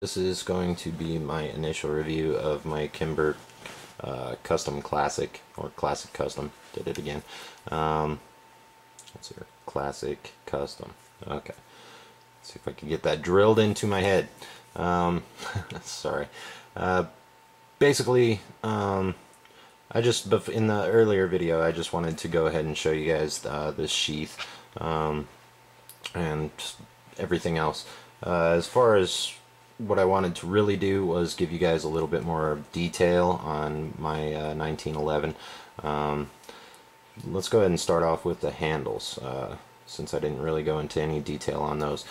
This is going to be my initial review of my Kimber Custom Classic, or Classic Custom. Did it again. Let's see here. Classic Custom. Okay. Let's see if I can get that drilled into my head. Sorry. Basically, I just, in the earlier video, I just wanted to go ahead and show you guys this sheath and everything else. As far as what I wanted to really do was give you guys a little bit more detail on my 1911. Let's go ahead and start off with the handles, since I didn't really go into any detail on those.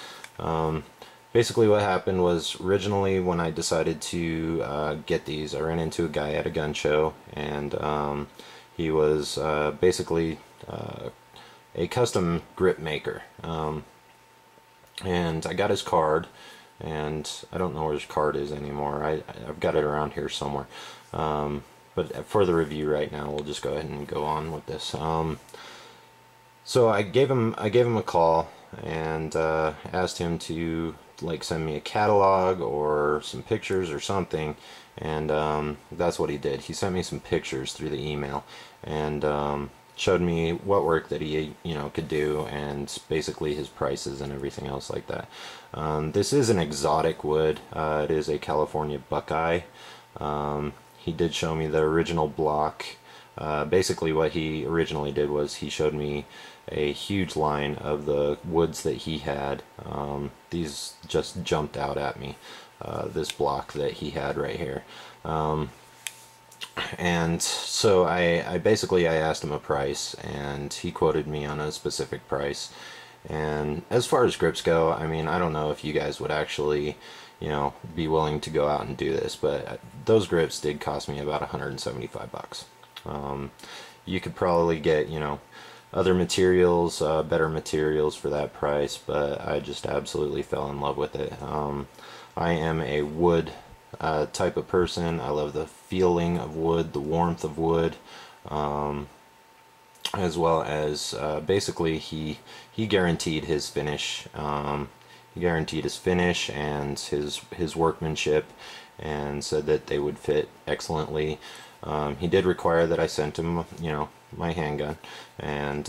Basically what happened was, originally when I decided to get these, I ran into a guy at a gun show, and he was basically a custom grip maker. And I got his card, and I don't know where his card is anymore. I've got it around here somewhere. But for the review right now, we'll just go ahead and go on with this. So I gave him a call and asked him to send me a catalog or some pictures or something, and that's what he did. He sent me some pictures through the email and showed me what work that he could do, and basically his prices and everything else like that. This is an exotic wood. It is a California Buckeye. He did show me the original block. Basically what he originally did was he showed me a huge line of the woods that he had. These just jumped out at me, this block that he had right here. And so I basically asked him a price, and he quoted me on a specific price. And as far as grips go, I mean, I don't know if you guys would actually be willing to go out and do this, but those grips did cost me about 175 bucks. You could probably get other materials, better materials for that price, but I just absolutely fell in love with it. I am a wood type of person. I love the feeling of wood, the warmth of wood, as well as basically he guaranteed his finish. He guaranteed his finish and his workmanship, and said that they would fit excellently. He did require that I sent him my handgun, and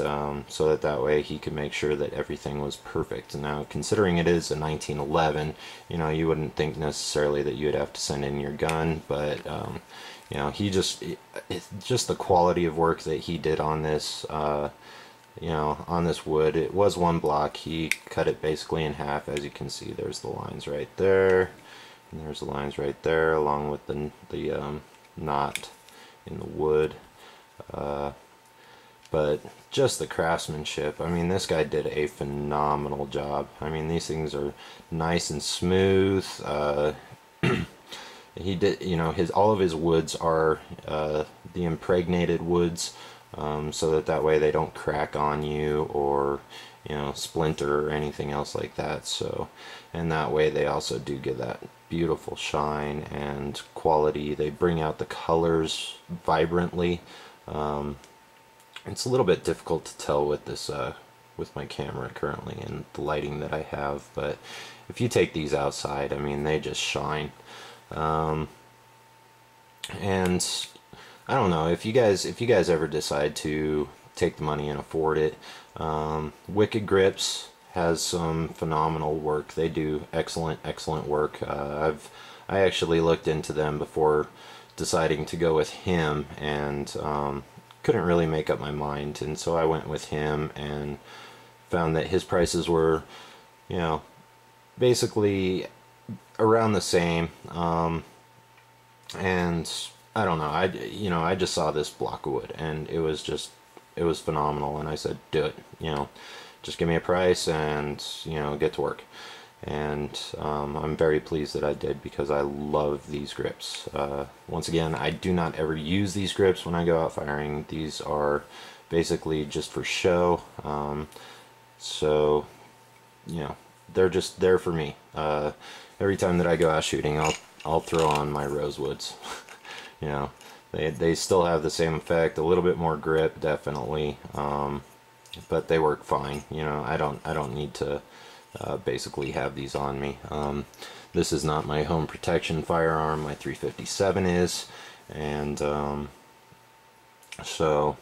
so that way he could make sure that everything was perfect. Now, considering it is a 1911, you wouldn't think necessarily that you'd have to send in your gun, but he just the quality of work that he did on this on this wood. It was one block. He cut it basically in half. As you can see, there's the lines right there, and there's the lines right there, along with the knot in the wood. But just the craftsmanship, I mean, this guy did a phenomenal job. I mean, these things are nice and smooth. He did, all of his woods are the impregnated woods, so that way they don't crack on you or splinter or anything else like that. So, and that way they also do give that beautiful shine and quality. They bring out the colors vibrantly. It's a little bit difficult to tell with this with my camera currently and the lighting that I have, but if you take these outside, I mean, they just shine. And I don't know if you guys ever decide to take the money and afford it. Wicked Grips has some phenomenal work. They do excellent work. I actually looked into them before deciding to go with him, and couldn't really make up my mind, and so I went with him and found that his prices were basically around the same. And I don't know, I just saw this block of wood, and it was phenomenal, and I said, do it, just give me a price and get to work. And I'm very pleased that I did, because I love these grips. Once again, I do not ever use these grips when I go out firing. These are basically just for show. So they're just there for me. Every time that I go out shooting, I'll throw on my rosewoods. They still have the same effect, a little bit more grip, definitely, but they work fine. I don't need to basically have these on me. This is not my home protection firearm. My 357 is, and so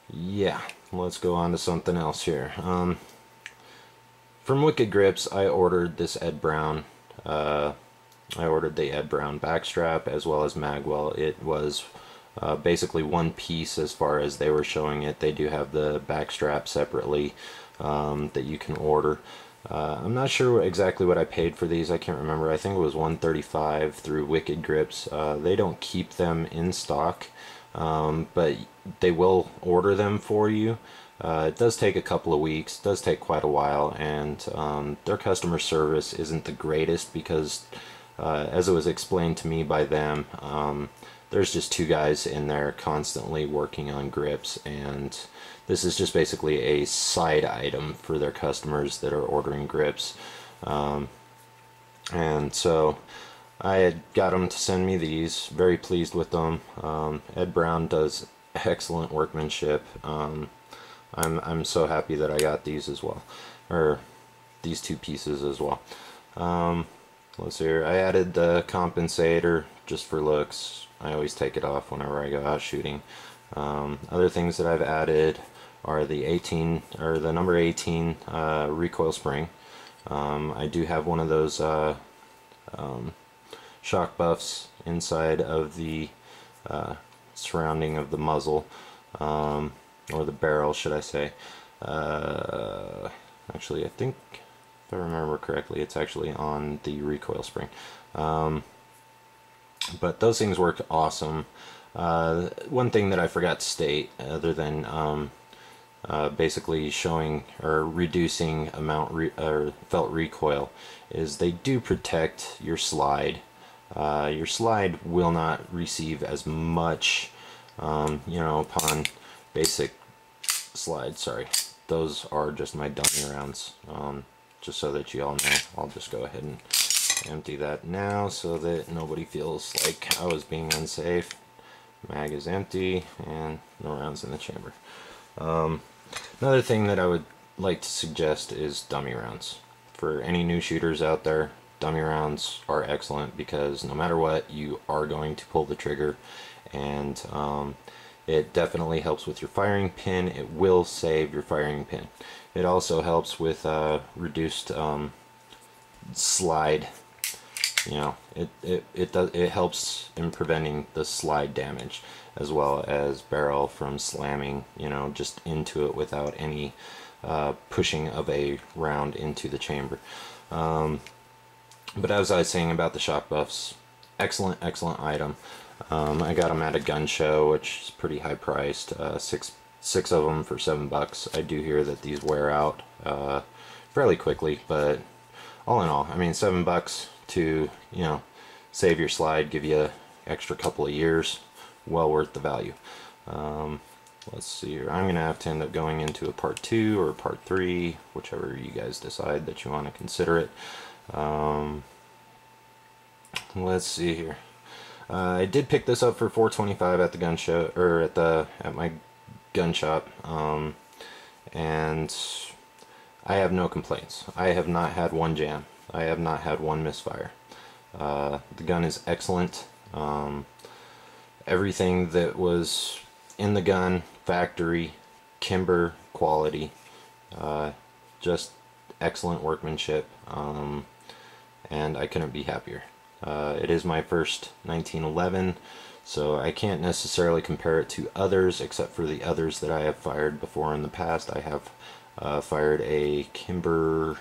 yeah, let's go on to something else here. From Wicked Grips, I ordered this Ed Brown. I ordered the Ed Brown backstrap as well as magwell. It was basically one piece as far as they were showing it. They do have the backstrap separately that you can order. I'm not sure exactly what I paid for these. I can't remember. I think it was $135 through Wicked Grips. They don't keep them in stock, but they will order them for you. It does take a couple of weeks, does take quite a while, and their customer service isn't the greatest because, as it was explained to me by them, there's just two guys in there constantly working on grips, and this is just basically a side item for their customers that are ordering grips. And so I had got them to send me these, very pleased with them. Ed Brown does excellent workmanship. I'm so happy that I got these as well, or these two pieces as well. Let's see here. I added the compensator just for looks. I always take it off whenever I go out shooting. Other things that I've added are the 18 or the number 18 recoil spring. I do have one of those shock buffs inside of the surrounding of the muzzle, or the barrel, should I say. Actually, I think, if I remember correctly, it's actually on the recoil spring. But those things work awesome. One thing that I forgot to state, other than basically showing or reducing or felt recoil, is they do protect your slide. Your slide will not receive as much, you know, upon basic slide. Sorry, those are just my dummy rounds. Just so that you all know, I'll just go ahead and empty that now so that nobody feels like I was being unsafe. Mag is empty and no rounds in the chamber. Another thing that I would like to suggest is dummy rounds. For any new shooters out there, dummy rounds are excellent because no matter what, you are going to pull the trigger, and it definitely helps with your firing pin. It will save your firing pin. It also helps with reduced slide. You know, it helps in preventing the slide damage, as well as barrel from slamming, you know, just into it without any pushing of a round into the chamber. But as I was saying about the shock buffs, excellent item. I got them at a gun show, which is pretty high priced. Six of them for $7. I do hear that these wear out fairly quickly, but all in all, I mean, $7 to, you know, save your slide, give you an extra couple of years, well worth the value. Let's see here. I'm gonna have to end up going into a part 2 or a part 3, whichever you guys decide that you want to consider it. Let's see here. I did pick this up for $4.25 at the gun show, or at my gun shop, and I have no complaints. I have not had one jam. I have not had one misfire. The gun is excellent. Everything that was in the gun, factory, Kimber quality, just excellent workmanship, and I couldn't be happier. It is my first 1911, so I can't necessarily compare it to others, except for the others that I have fired before in the past. I have fired a Kimber,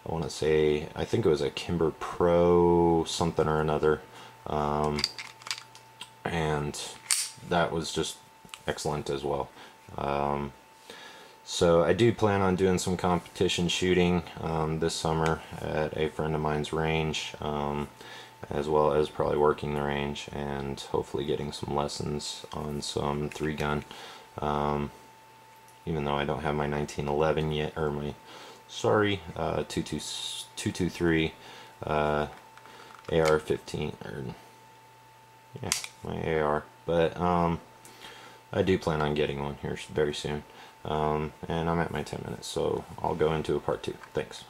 I want to say, I think it was a Kimber Pro something or another, and that was just excellent as well. So I do plan on doing some competition shooting this summer at a friend of mine's range, as well as probably working the range and hopefully getting some lessons on some 3-gun, even though I don't have my 1911 yet, or my, sorry, 223 AR-15, or yeah, my AR, but I do plan on getting one here very soon. And I'm at my 10 minutes, so I'll go into a part 2. Thanks.